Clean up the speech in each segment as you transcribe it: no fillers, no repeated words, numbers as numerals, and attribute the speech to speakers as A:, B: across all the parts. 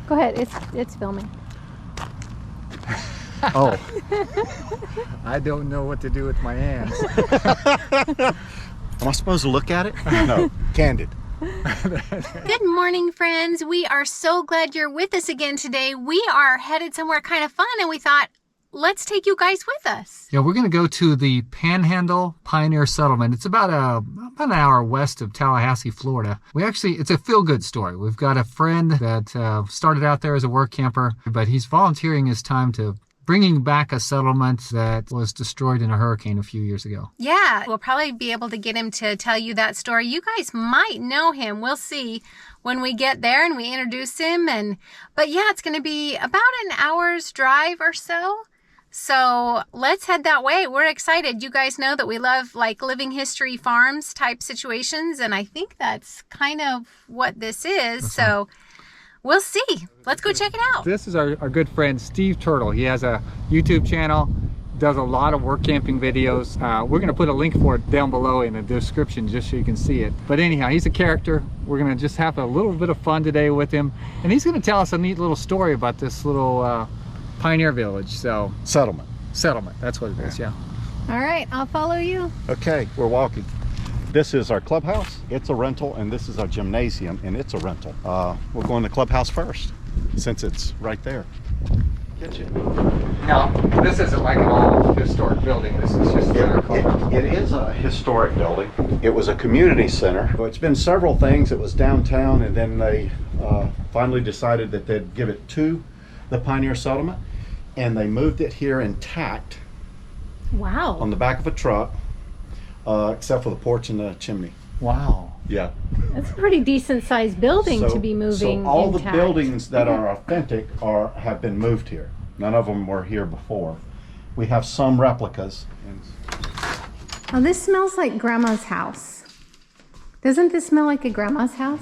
A: Go ahead. It's filming.
B: Oh. I don't know what to do with my hands.
C: Am I supposed to look at it? No, candid.
A: Good morning, friends. We are so glad you're with us again today. We are headed somewhere kind of fun, and we thought, let's take you guys with us.
B: Yeah, we're going to go to the Panhandle Pioneer Settlement. It's about an hour west of Tallahassee, Florida. It's a feel-good story. We've got a friend that started out there as a work camper, but he's volunteering his time to bringing back a settlement that was destroyed in a hurricane a few years ago.
A: Yeah, we'll probably be able to get him to tell you that story. You guys might know him. We'll see when we get there and we introduce him. But yeah, it's going to be about an hour's drive or so. So let's head that way. We're excited. You guys know that we love like living history farms type situations, and I think that's kind of what this is. So we'll see. Let's go check it out.
B: This is our good friend Steve Turtle. He has a YouTube channel, does a lot of work camping videos. We're going to put a link for it down below in the description just so you can see it. But anyhow, he's a character. We're going to just have a little bit of fun today with him, and he's going to tell us a neat little story about this little pioneer village. So settlement, that's what it is. Yeah.
A: All right, I'll follow you.
C: Okay, we're walking. This is our clubhouse. It's a rental, and this is our gymnasium, and it's a rental. We're going to clubhouse first, since it's right there. Kitchen.
B: Now, this isn't like an old historic building. This is just a clubhouse.
C: It is a historic building. It was a community center. It's been several things. It was downtown, and then they finally decided that they'd give it to the Pioneer Settlement, and they moved it here intact.
A: Wow.
C: On the back of a truck, except for the porch and the chimney.
B: Wow.
C: Yeah.
A: That's a pretty decent sized building to be moving.
C: So all
A: intact.
C: the buildings that are authentic have been moved here. None of them were here before. We have some replicas.
A: Oh, this smells like Grandma's house. Doesn't this smell like a grandma's house?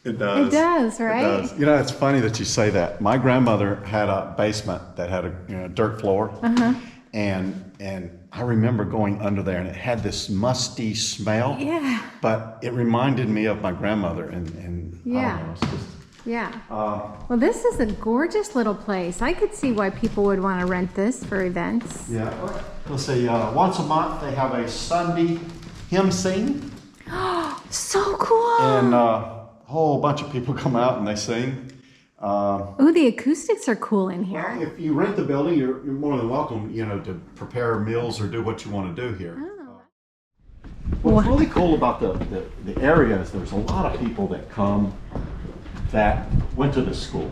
C: It does.
A: It does, right?
C: It does. You know, it's funny that you say that. My grandmother had a basement that had a dirt floor.
A: Uh-huh.
C: And I remember going under there, and it had this musty smell.
A: Yeah.
C: But it reminded me of my grandmother, and
A: Yeah.
C: I don't know, it's just.
A: Yeah. Well, this is a gorgeous little place. I could see why people would want to rent this for events.
C: Yeah. Let's see. Once a month they have a Sunday hymn sing.
A: So cool.
C: And a whole bunch of people come out and they sing.
A: Oh, the acoustics are cool in here.
C: If you rent the building, you're more than welcome, to prepare meals or do what you want to do here.
A: Oh.
C: What's really cool about the area is there's a lot of people that come that went to the school,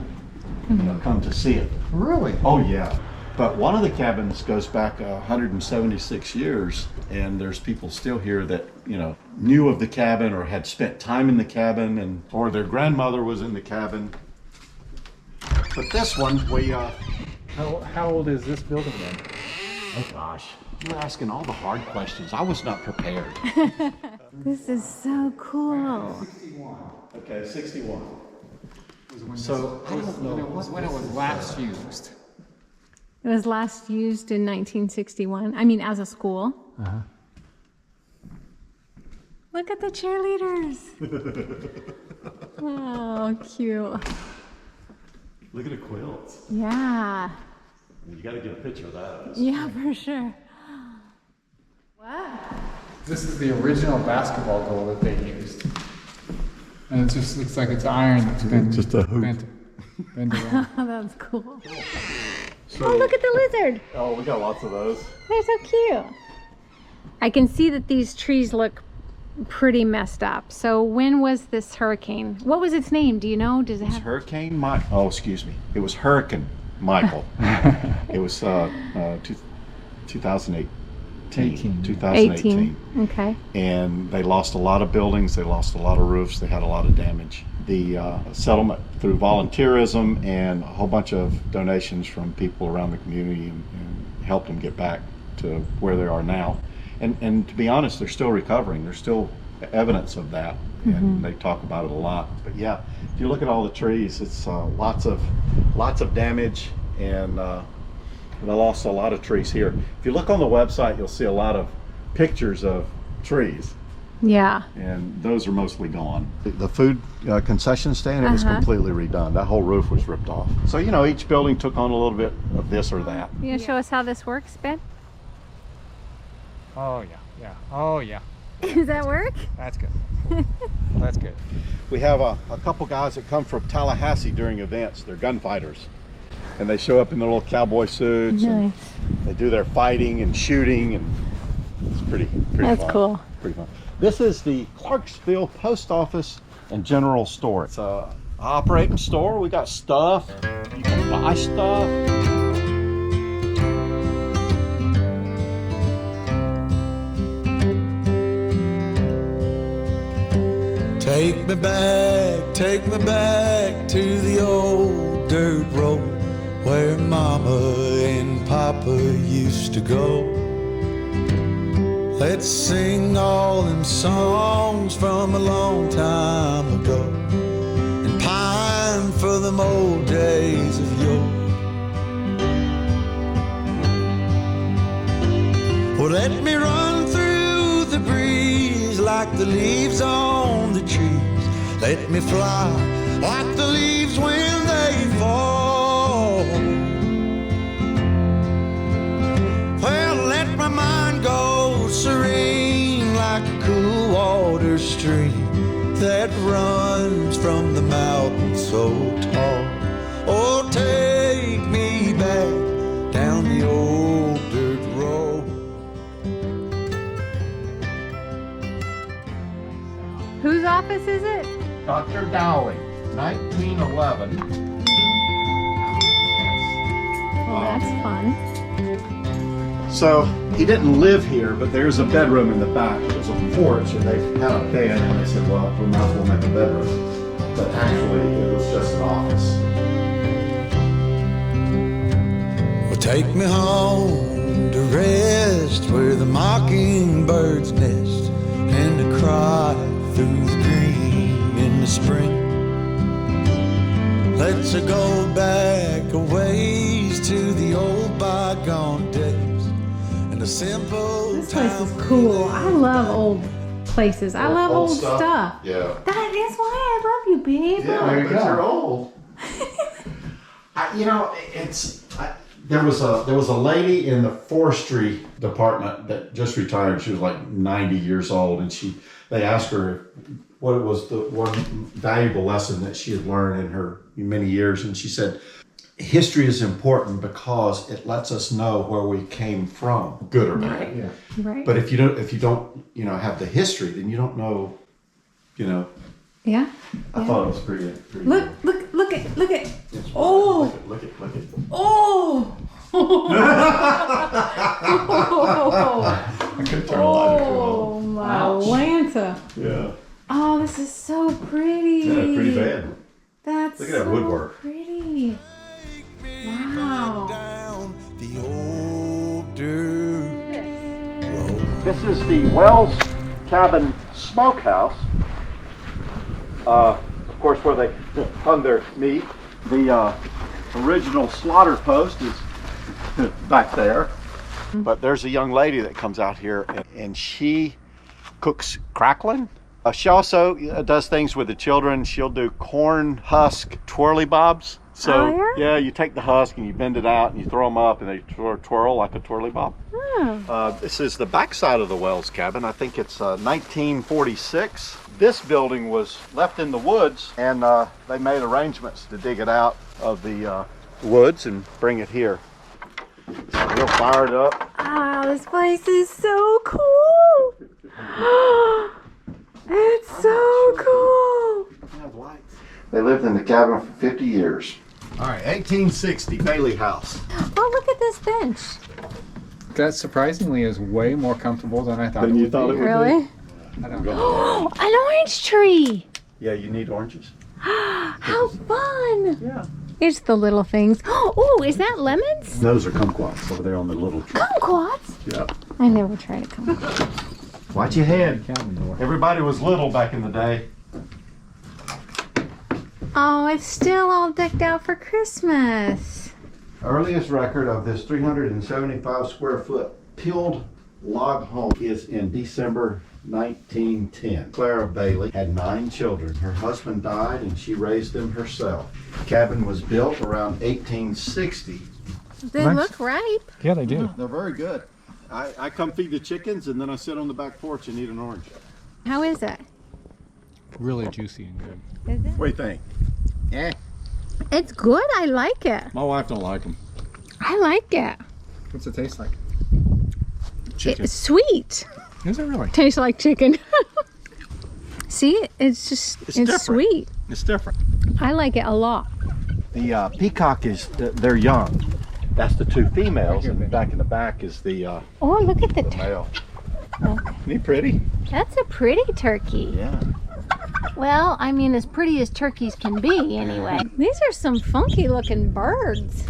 C: come to see it.
B: Really?
C: Oh yeah. But one of the cabins goes back 176 years, and there's people still here that knew of the cabin or had spent time in the cabin, or their grandmother was in the cabin. But this one, we
B: How old is this building then?
C: oh gosh, you're asking all the hard questions. I was not prepared.
A: This is so cool.
C: 61. Okay, 61.
B: So I don't know when it was last used.
A: It was last used in 1961. I mean, as a school.
B: Uh-huh.
A: Look at the cheerleaders. Oh, cute.
C: Look at the quilts.
A: Yeah.
C: You got to get a picture of that.
A: Yeah, for sure. What?
B: This is the original basketball goal that they used. And it just looks like it's iron that's been
C: Just a hoop.
B: bent around.
A: Oh, that's cool.
C: So,
A: Oh, look at the lizard.
C: oh, we got lots of those.
A: They're so cute. I can see that these trees look pretty messed up. So when was this hurricane? What was its name? Do you know? Does it
C: It's
A: have?
C: Hurricane Mike. Oh, excuse me. It was Hurricane Michael. It was 2008. 2018.
A: Okay.
C: And they lost a lot of buildings. They lost a lot of roofs. They had a lot of damage. The settlement, through volunteerism and a whole bunch of donations from people around the community, and helped them get back to where they are now. And to be honest, they're still recovering. There's still evidence of that, and they talk about it a lot. But yeah, if you look at all the trees, it's lots of damage, and they lost a lot of trees here. If you look on the website, you'll see a lot of pictures of trees.
A: Yeah.
C: And those are mostly gone. The food concession stand, it was completely redone. That whole roof was ripped off. So, you know, each building took on a little bit of this or that.
A: You gonna show us how this works, Ben?
B: Oh yeah, yeah. Oh yeah.
A: Does that work?
B: That's good. That's good.
C: We have a couple guys that come from Tallahassee during events. They're gunfighters. And they show up in their little cowboy suits.
A: Nice.
C: And they do their fighting and shooting, and it's pretty
A: That's
C: fun.
A: cool.
C: Pretty fun. This is the Clarksville Post Office and General Store. It's a operating store. We got stuff. You can buy stuff.
D: Take me back to the old dirt road where Mama and Papa used to go. Let's sing all them songs from a long time ago and pine for them old days of yore. Well, let me run through the breeze like the leaves on the trees. Let me fly like the leaves when they fall. Well, let my mind go serene like a cool water stream that runs from the mountain so tall. Oh, take me back down the old dirt road.
A: Whose office is it?
C: Dr. Dowling, 1911.
A: Well, that's fun.
C: So he didn't live here, but there's a bedroom in the back. It was a porch, and they had a bed, and they said, well, we might as well make a bedroom. But actually, it was just an office.
D: Well, take me home to rest where the mockingbirds nest and to cry through the green in the spring. Let's go back a ways to the old bygone days and the simple.
A: This place is cool. I love old places. I love old stuff.
C: Yeah.
A: That is why I love you, babe.
C: Yeah,
B: There you
C: but
B: go.
C: you're old. You know, there was a lady in the forestry department that just retired. She was like 90 years old, and they asked her what it was the one valuable lesson that she had learned in her many years, and she said, history is important because it lets us know where we came from, good or bad.
B: Yeah.
A: Right.
C: But if you don't, have the history, then you don't know,
A: Yeah.
C: I thought it was pretty
A: Look at. Oh.
C: Look at.
A: Oh.
C: I couldn't turn the light too
A: Oh,
C: long.
A: my
B: Ouch.
A: Lanta.
C: Yeah.
A: Oh, this is so pretty.
C: Yeah, pretty bad.
A: That's
C: Look at that
A: so
C: woodwork.
A: pretty. Wow.
D: Down the old dirt road.
C: This is the Wells Cabin Smokehouse. Of course, where they hung their meat. The original slaughter post is back there. But there's a young lady that comes out here, and she cooks crackling. She also does things with the children. She'll do corn husk twirly bobs. So
A: Oh, yeah?
C: you take the husk and you bend it out and you throw them up, and they twirl like a twirly bob.
A: Oh.
C: This is the back side of the Wells cabin. I think it's 1946. This building was left in the woods, and they made arrangements to dig it out of the woods and bring it here. So we'll fire it up.
A: Wow, this place is so cool. It's so cool.
C: They lived in the cabin for 50 years. All right, 1860, Bailey House.
A: Oh, look at this bench.
B: That surprisingly is way more comfortable than I thought
C: Than
B: it
C: you
B: would
C: thought
B: be.
C: it would
A: Really?
B: I don't know.
A: Oh, an orange tree.
C: Yeah, you need oranges.
A: How fun.
C: Yeah.
A: It's the little things. Oh, is that lemons?
C: Those are kumquats over there on the little tree.
A: Kumquats?
C: Yeah.
A: I never tried a kumquat.
C: Watch your head.
B: Cabin door.
C: Everybody was little back in the day.
A: Oh, it's still all decked out for Christmas.
C: Earliest record of this 375 square foot peeled log home is in December 1910. Clara Bailey had 9 children. Her husband died and she raised them herself. The cabin was built around 1860.
A: They
B: Nice.
A: look ripe.
B: Yeah, they do.
C: They're very good. I come feed the chickens and then I sit on the back porch and eat an orange.
A: How is it?
B: Really juicy and good.
A: Is it?
C: What do you think? Yeah.
A: It's good. I like it.
C: My wife don't like them.
A: I like it.
B: What's it taste like?
C: Chicken.
A: It's sweet.
B: Is it really?
A: Tastes like chicken. See, it's
C: different.
A: sweet.
C: It's different.
A: I like it a lot.
C: The peacock is, they're young. That's the 2 females, and back in the back is the
A: Oh, look at the
C: male.
A: Okay.
C: Isn't he pretty?
A: That's a pretty turkey.
C: Yeah.
A: Well, I mean, as pretty as turkeys can be, anyway. These are some funky looking birds.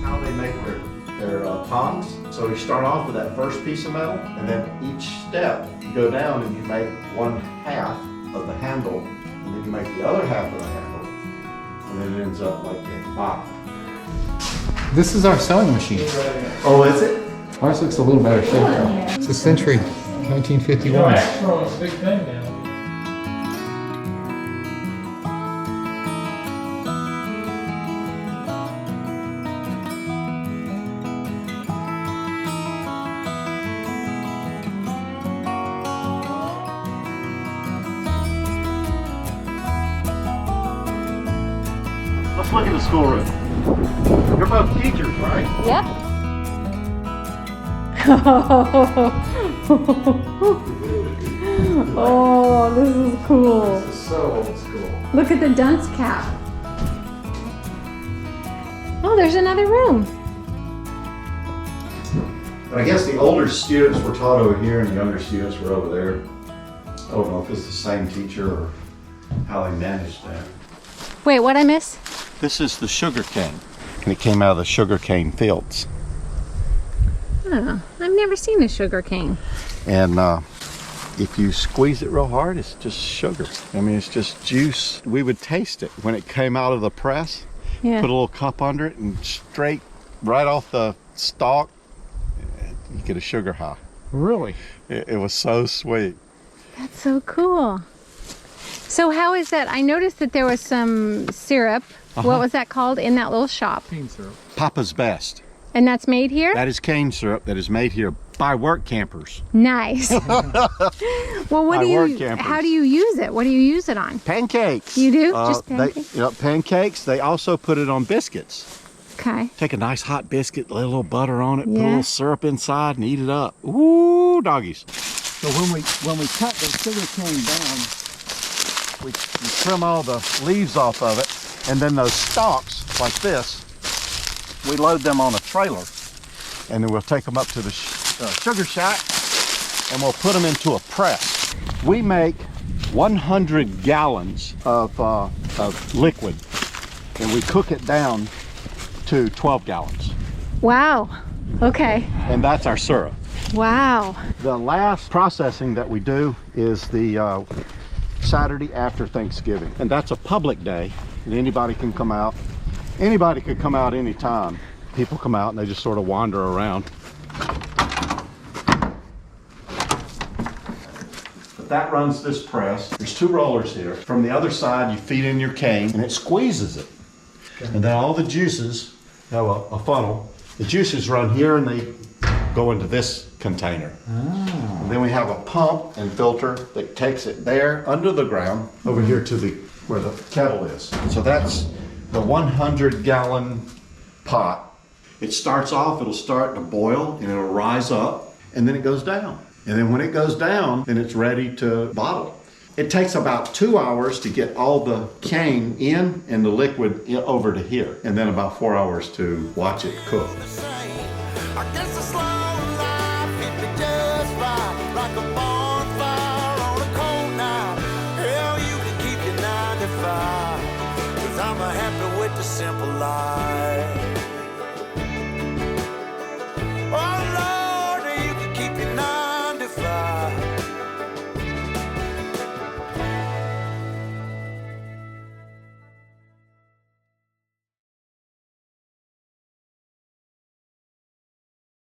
C: How they make their tongs. So you start off with that first piece of metal, and then each step you go down and you make 1/2 of the handle, and then you make the other half of the handle, and then it ends up like a box.
B: This is our sewing machine.
C: Oh, is it?
B: Ours looks a little better shape though. It's a Century, 1951.
E: Axel's a big thing now.
C: Let's look at the schoolroom. You're both teachers, right?
A: Yep. Oh, this is cool.
C: This is so old school.
A: Look at the dunce cap. Oh, there's another room.
C: But I guess the older students were taught over here and the younger students were over there. I don't know if it's the same teacher or how they managed that.
A: Wait, what'd I miss?
C: This is the sugar cane, and it came out of the sugar cane fields.
A: Oh, I've never seen a sugar cane.
C: And if you squeeze it real hard, it's just sugar. I mean, it's just juice. We would taste it when it came out of the press.
A: Yeah.
C: Put a little cup under it and straight right off the stalk, you get a sugar high.
B: Really?
C: It was so sweet.
A: That's so cool. So how is that? I noticed that there was some syrup. What was that called in that little shop?
B: Cane syrup.
C: Papa's Best.
A: And that's made here?
C: That is cane syrup that is made here by work campers.
A: Nice. Well, what
C: By
A: do you?
C: work campers.
A: How do you use it? What do you use it on?
C: Pancakes.
A: You do? Just pancakes?
C: Pancakes. They also put it on biscuits.
A: Okay.
C: Take a nice hot biscuit, lay a little butter on it, put a
A: Yeah.
C: little syrup inside, and eat it up. Ooh, doggies.
F: So when we cut the sugar cane down,
C: We trim all the leaves off of it, and then those stalks, like this, we load them on a trailer, and then we'll take them up to the sugar shack, and we'll put them into a press. We make 100 gallons of liquid, and we cook it down to 12 gallons,
A: Wow. Okay.
C: and that's our syrup.
A: Wow.
C: The last processing that we do is the Saturday after Thanksgiving, and that's a public day, and anybody can come out. Anybody could come out anytime. People come out and they just sort of wander around. But that runs this press. There's 2 rollers here. From the other side, you feed in your cane, and it squeezes it. And then all the juices have a funnel. The juices run here, and they go into this container. And then we have a pump and filter that takes it there under the ground over here to where the kettle is. So that's the 100-gallon pot. It starts off, it'll start to boil and it'll rise up, and then it goes down. And then when it goes down, then it's ready to bottle. It takes about 2 hours to get all the cane in and the liquid over to here, and then about 4 hours to watch it cook.
D: I guess it's like